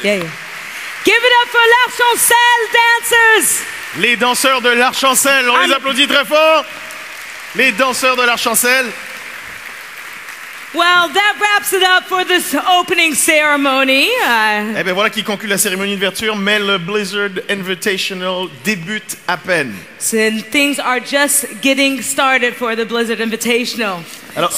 Yeah, yeah. Give it up for l'Arc-en-Ciel dancers. Les danseurs de l'Arc-en-Ciel, on les applaudit très fort. Les danseurs de l'Arc-en-Ciel. Well, that wraps it up for this opening ceremony. Eh bien voilà qui conclut la cérémonie d'ouverture, mais le Blizzard Invitational débute à peine. So things are just getting started for the Blizzard Invitational. Alors,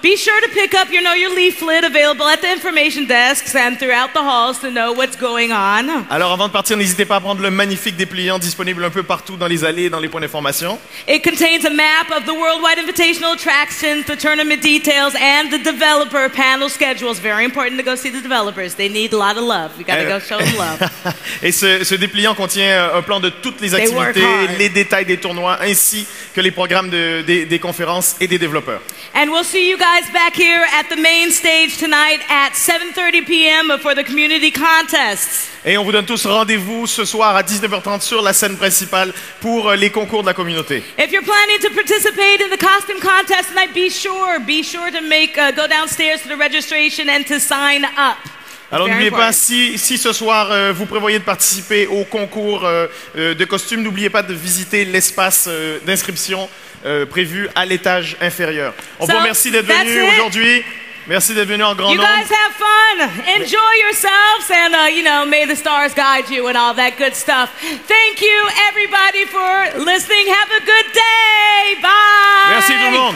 be sure to pick up, your leaflet available at the information desks and throughout the halls to know what's going on. alors avant de partir, n'hésitez pas à prendre le magnifique dépliant disponible un peu partout dans les allées et dans les points d'information. It contains a map of the Worldwide Invitational attractions, the tournament details, and the developer panel schedules. Very important to go see the developers. They need a lot of love. We got to go show them love. Et ce dépliant contient un plan de toutes les activités, les détails des tournois, ainsi que les programmes des conférences et des développeurs. And we'll see you guys back here at the main stage tonight at 7:30 p.m. for the community contests. Et on vous donne tous rendez-vous ce soir à 19h30 sur la scène principale pour les concours de la communauté. If you're planning to participate in the costume contest tonight, be sure to go downstairs to the registration and to sign up. Alors n'oubliez pas, si ce soir vous prévoyez de participer au concours de costumes, n'oubliez pas de visiter l'espace d'inscription prévu à l'étage inférieur. On vous remercie d'être venus aujourd'hui. Merci d'être venus en grand nombre. You guys have fun. Enjoy yourselves and, may the stars guide you and all that good stuff. Thank you, everybody, for listening. Have a good day. Bye. Merci tout le monde.